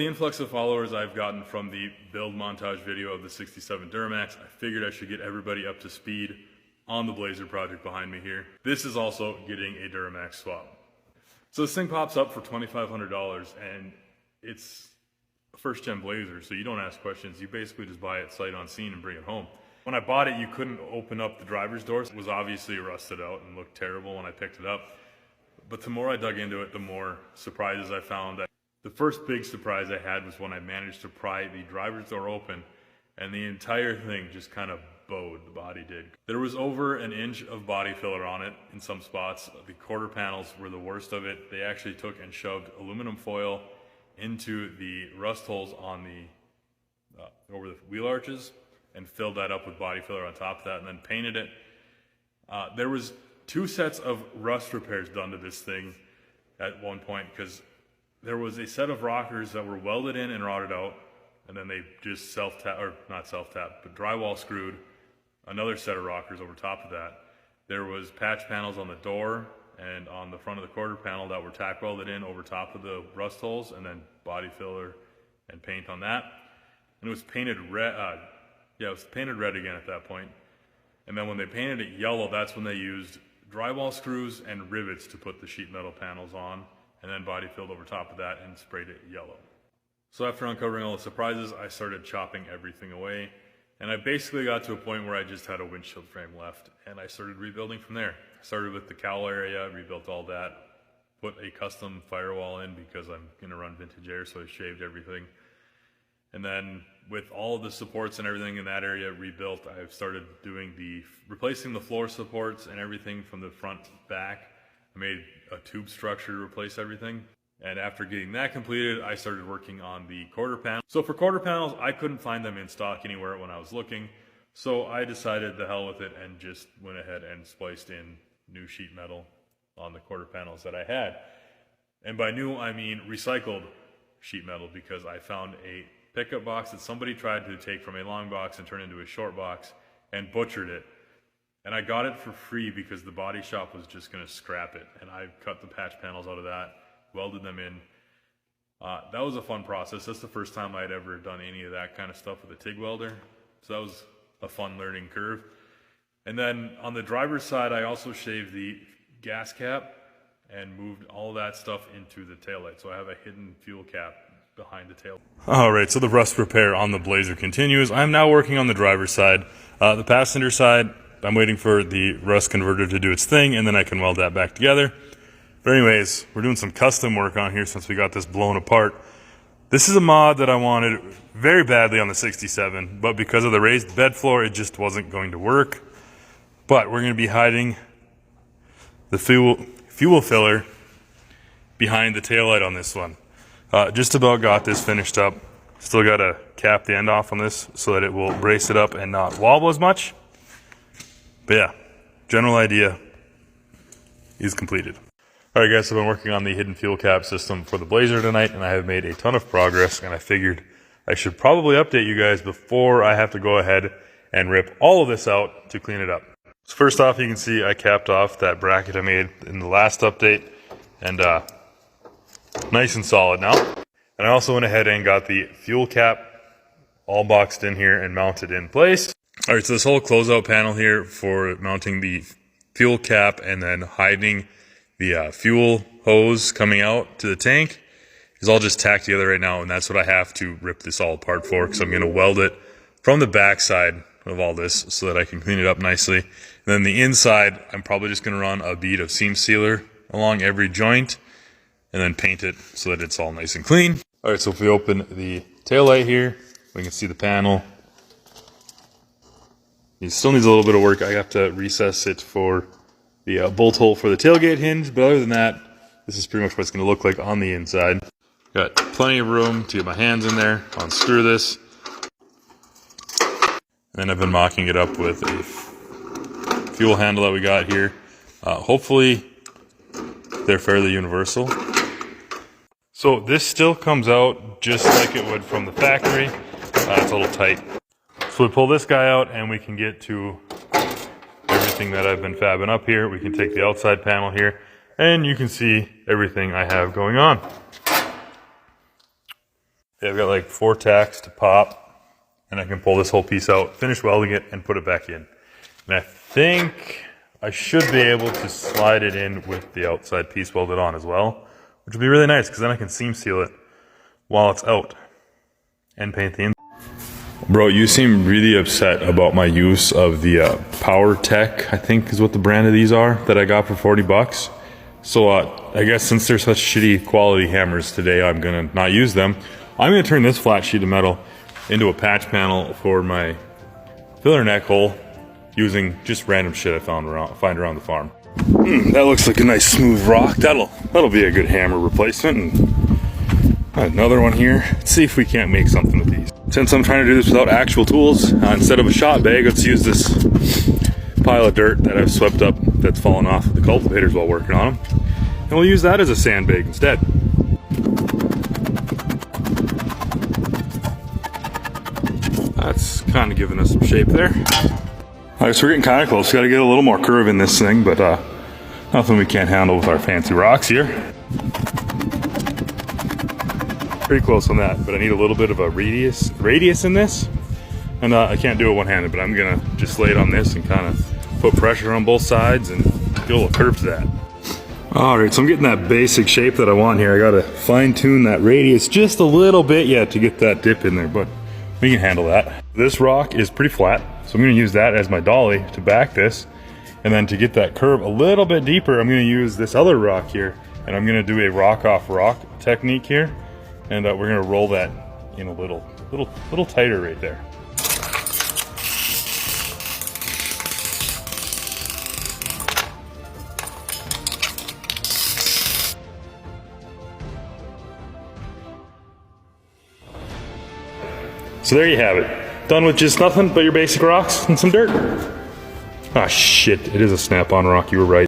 influx of followers I've gotten from the build montage video of the 67 Duramax, I figured I should get everybody up to speed on the Blazer project behind me here. This is also getting a Duramax swap. So this thing pops up for $2,500 and it's a first gen Blazer, so you don't ask questions. You basically just buy it sight unseen and bring it home. When I bought it, you couldn't open up the driver's doors. It was obviously rusted out and looked terrible when I picked it up. But the more I dug into it, the more surprises I found. The first big surprise I had was when I managed to pry the driver's door open and the entire thing just kind of bowed, the body did. There was over an inch of body filler on it in some spots. The quarter panels were the worst of it. They actually took and shoved aluminum foil into the rust holes on the over the wheel arches and filled that up with body filler on top of that and then painted it. There was 2 sets of rust repairs done to this thing at one point because there was a set of rockers that were welded in and rotted out, and then they just but drywall screwed another set of rockers over top of that. There was patch panels on the door and on the front of the quarter panel that were tack welded in over top of the rust holes, and then body filler and paint on that. And it was painted red. It was painted red again at that point. And then when they painted it yellow, that's when they used drywall screws and rivets to put the sheet metal panels on, and then body filled over top of that and sprayed it yellow. So after uncovering all the surprises, I started chopping everything away, and I basically got to a point where I just had a windshield frame left, and I started rebuilding from there. I started with the cowl area, rebuilt all that, put a custom firewall in because I'm going to run vintage air, so I shaved everything. And then with all of the supports and everything in that area rebuilt, I've started doing replacing the floor supports and everything from the front back. I made a tube structure to replace everything. And after getting that completed, I started working on the quarter panel. So for quarter panels, I couldn't find them in stock anywhere when I was looking. So I decided the hell with it and just went ahead and spliced in new sheet metal on the quarter panels that I had. And by new, I mean recycled sheet metal, because I found a pickup box that somebody tried to take from a long box and turn into a short box and butchered it. And I got it for free because the body shop was just going to scrap it. And I cut the patch panels out of that, welded them in. That was a fun process. That's the first time I'd ever done any of that kind of stuff with a TIG welder. So that was a fun learning curve. And then on the driver's side, I also shaved the gas cap and moved all that stuff into the taillight. So I have a hidden fuel cap behind the tail. All right, so the rust repair on the Blazer continues. I'm now working on the driver's side. The passenger side, I'm waiting for the rust converter to do its thing, and then I can weld that back together. But anyways, we're doing some custom work on here since we got this blown apart. This is a mod that I wanted very badly on the 67, but because of the raised bed floor, it just wasn't going to work. But we're going to be hiding the fuel filler behind the taillight on this one. Just about got this finished up. Still got to cap the end off on this so that it will brace it up and not wobble as much. But yeah, general idea is completed. Alright guys, so I've been working on the hidden fuel cap system for the Blazer tonight, and I have made a ton of progress, and I figured I should probably update you guys before I have to go ahead and rip all of this out to clean it up. So first off, you can see I capped off that bracket I made in the last update, and nice and solid now. And I also went ahead and got the fuel cap all boxed in here and mounted in place. Alright, so this whole closeout panel here for mounting the fuel cap and then hiding the fuel hose coming out to the tank is all just tacked together right now, and that's what I have to rip this all apart for, because I'm going to weld it from the back side of all this so that I can clean it up nicely. And then the inside, I'm probably just going to run a bead of seam sealer along every joint and then paint it so that it's all nice and clean. Alright, so if we open the taillight here, we can see the panel. It still needs a little bit of work. I have to recess it for the bolt hole for the tailgate hinge, but other than that, this is pretty much what it's going to look like on the inside. Got plenty of room to get my hands in there, unscrew this. And then I've been mocking it up with a fuel handle that we got here. Hopefully they're fairly universal. So this still comes out just like it would from the factory. It's a little tight. So we pull this guy out and we can get to everything that I've been fabbing up here. We can take the outside panel here and you can see everything I have going on. Yeah, I've got like 4 tacks to pop, and I can pull this whole piece out, finish welding it, and put it back in. And I think I should be able to slide it in with the outside piece welded on as well, which would be really nice because then I can seam seal it while it's out and paint the inside. Bro, you seem really upset about my use of the Power Tech, I think is what the brand of these are, that I got for 40 bucks. So I guess since they're such shitty quality hammers today, I'm gonna not use them. I'm gonna turn this flat sheet of metal into a patch panel for my filler neck hole using just random shit I find around the farm. That looks like a nice smooth rock. That'll be a good hammer replacement. And another one here. Let's see if we can't make something with these. Since I'm trying to do this without actual tools, instead of a shot bag, let's use this pile of dirt that I've swept up that's fallen off the cultivators while working on them. And we'll use that as a sandbag instead. That's kind of giving us some shape there. Alright, so we're getting kind of close. Got to get a little more curve in this thing, but nothing we can't handle with our fancy rocks here. Pretty close on that, but I need a little bit of a radius in this. And I can't do it one-handed, but I'm gonna just lay it on this and kind of put pressure on both sides and get a little curve to that. Alright, so I'm getting that basic shape that I want here. I gotta fine-tune that radius just a little bit yet to get that dip in there, but we can handle that. This rock is pretty flat, so I'm gonna use that as my dolly to back this. And then to get that curve a little bit deeper, I'm gonna use this other rock here, and I'm gonna do a rock off rock technique here. And we're gonna roll that in a little tighter right there. So there you have it. Done with just nothing but your basic rocks and some dirt. Ah shit, it is a snap-on rock, you were right.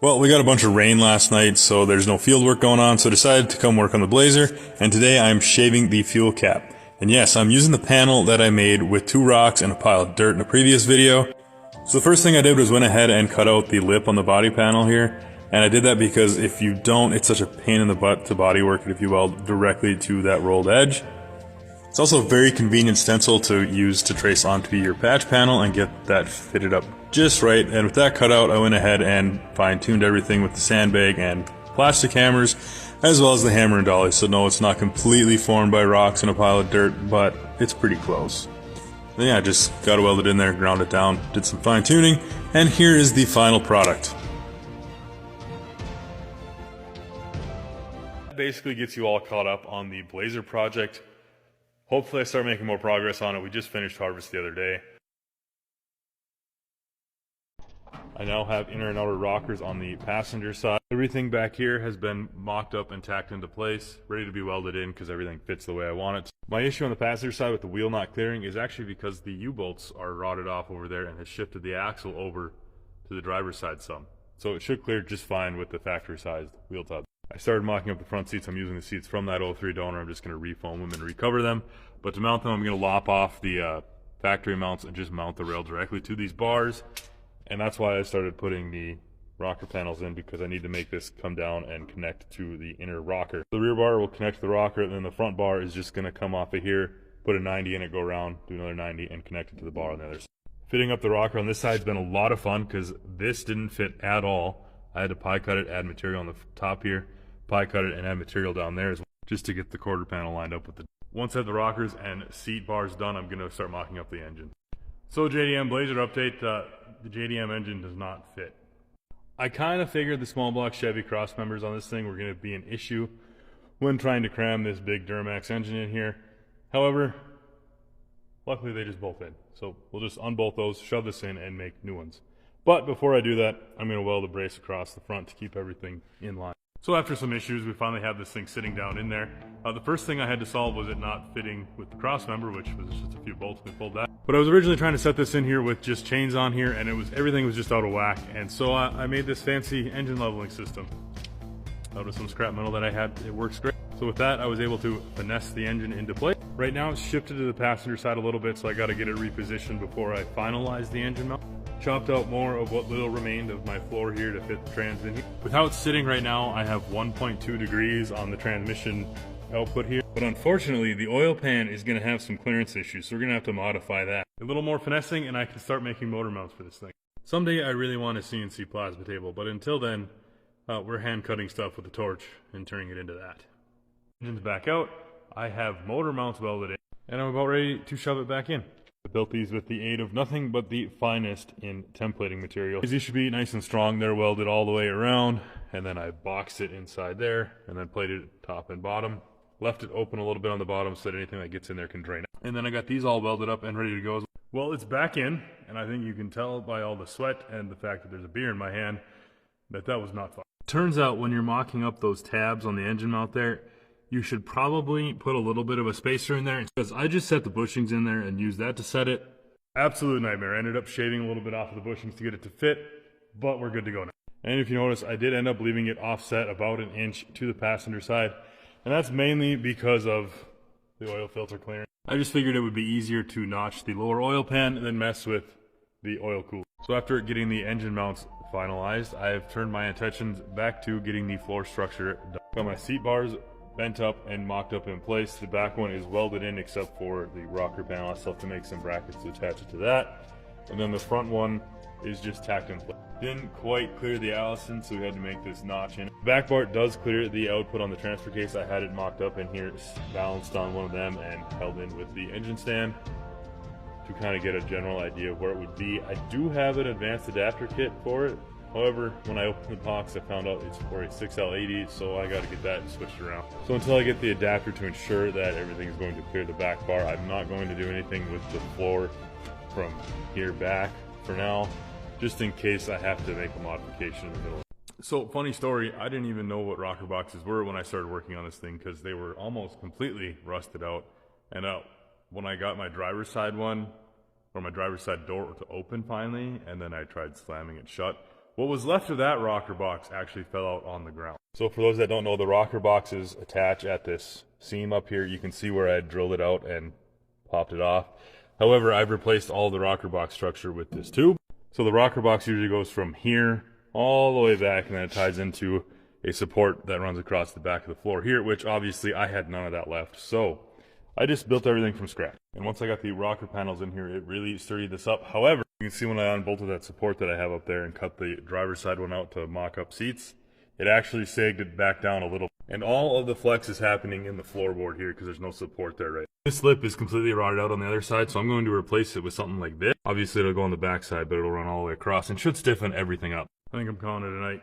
Well, we got a bunch of rain last night, so there's no field work going on, so I decided to come work on the Blazer, and today I'm shaving the fuel cap. And yes, I'm using the panel that I made with 2 rocks and a pile of dirt in a previous video. So the first thing I did was went ahead and cut out the lip on the body panel here, and I did that because if you don't, it's such a pain in the butt to body work it if you weld directly to that rolled edge. It's also a very convenient stencil to use to trace onto your patch panel and get that fitted up just right. And with that cut out, I went ahead and fine-tuned everything with the sandbag and plastic hammers, as well as the hammer and dolly. So no, it's not completely formed by rocks and a pile of dirt, but it's pretty close. Then yeah, I just got it welded in there, ground it down, did some fine-tuning, and here is the final product. That basically gets you all caught up on the Blazer project. Hopefully I start making more progress on it. We just finished harvest the other day. I now have inner and outer rockers on the passenger side. Everything back here has been mocked up and tacked into place, ready to be welded in because everything fits the way I want it. My issue on the passenger side with the wheel not clearing is actually because the U-bolts are rotted off over there and has shifted the axle over to the driver's side some. So it should clear just fine with the factory sized wheel tub. I started mocking up the front seats. I'm using the seats from that 03 donor. I'm just going to refoam them and recover them. But to mount them, I'm going to lop off the factory mounts and just mount the rail directly to these bars. And that's why I started putting the rocker panels in, because I need to make this come down and connect to the inner rocker. The rear bar will connect to the rocker, and then the front bar is just going to come off of here, put a 90 in it, go around, do another 90, and connect it to the bar on the other side. Fitting up the rocker on this side has been a lot of fun because this didn't fit at all. I had to pie cut it, add material on the top here, pie cut it, and add material down there as well, just to get the quarter panel lined up with it. Once I have the rockers and seat bars done, I'm going to start mocking up the engine. So JDM Blazer update, the JDM engine does not fit. I kind of figured the small block Chevy cross members on this thing were going to be an issue when trying to cram this big Duramax engine in here. However, luckily they just bolt in. So we'll just unbolt those, shove this in, and make new ones. But before I do that, I'm going to weld a brace across the front to keep everything in line. So after some issues, we finally have this thing sitting down in there. The first thing I had to solve was it not fitting with the cross member, which was just a few bolts. We pulled that. But I was originally trying to set this in here with just chains on here, and everything was just out of whack. And so I made this fancy engine leveling system out of some scrap metal that I had. It works great. So with that, I was able to finesse the engine into place. Right now it's shifted to the passenger side a little bit, so I got to get it repositioned before I finalize the engine mount. Chopped out more of what little remained of my floor here to fit the trans in here. With how it's sitting right now, I have 1.2 degrees on the transmission output here. But unfortunately, the oil pan is gonna have some clearance issues, so we're gonna have to modify that. A little more finessing and I can start making motor mounts for this thing. Someday I really want a CNC plasma table, but until then, we're hand cutting stuff with a torch and turning it into that. Engine's back out. I have motor mounts welded in, and I'm about ready to shove it back in. I built these with the aid of nothing but the finest in templating material. These should be nice and strong. They're welded all the way around, and then I boxed it inside there, and then plated it top and bottom. Left it open a little bit on the bottom so that anything that gets in there can drain out. And then I got these all welded up and ready to go. Well, it's back in, and I think you can tell by all the sweat and the fact that there's a beer in my hand that that was not fun. Turns out when you're mocking up those tabs on the engine mount there, you should probably put a little bit of a spacer in there, because I just set the bushings in there and used that to set it. Absolute nightmare. I ended up shaving a little bit off of the bushings to get it to fit, but we're good to go now. And if you notice, I did end up leaving it offset about an inch to the passenger side, and that's mainly because of the oil filter clearance. I just figured it would be easier to notch the lower oil pan than mess with the oil cooler. So after getting the engine mounts finalized, I have turned my attentions back to getting the floor structure done. Got my seat bars bent up and mocked up in place. The back one is welded in except for the rocker panel. I still have to make some brackets to attach it to that. And then the front one is just tacked in place. Didn't quite clear the Allison, so we had to make this notch in. Back part does clear the output on the transfer case. I had it mocked up in here, balanced on one of them and held in with the engine stand to kind of get a general idea of where it would be. I do have an advanced adapter kit for it. However, when I opened the box, I found out it's for a 6L80, so I got to get that switched around. So until I get the adapter to ensure that everything is going to clear the back bar, I'm not going to do anything with the floor from here back for now, just in case I have to make a modification in the middle. So, funny story, I didn't even know what rocker boxes were when I started working on this thing, because they were almost completely rusted out. And when I got my driver's side one, or my driver's side door to open finally, and then I tried slamming it shut, what was left of that rocker box actually fell out on the ground. So for those that don't know, the rocker boxes attach at this seam up here. You can see where I drilled it out and popped it off. However, I've replaced all the rocker box structure with this tube. So the rocker box usually goes from here all the way back, and then it ties into a support that runs across the back of the floor here, which obviously I had none of that left. So I just built everything from scratch. And once I got the rocker panels in here, it really sturdied this up. However, you can see when I unbolted that support that I have up there and cut the driver's side one out to mock up seats, it actually sagged it back down a little. And all of the flex is happening in the floorboard here because there's no support there, right? This lip is completely rotted out on the other side, so I'm going to replace it with something like this. Obviously it'll go on the back side, but it'll run all the way across and should stiffen everything up. I think I'm calling it a night.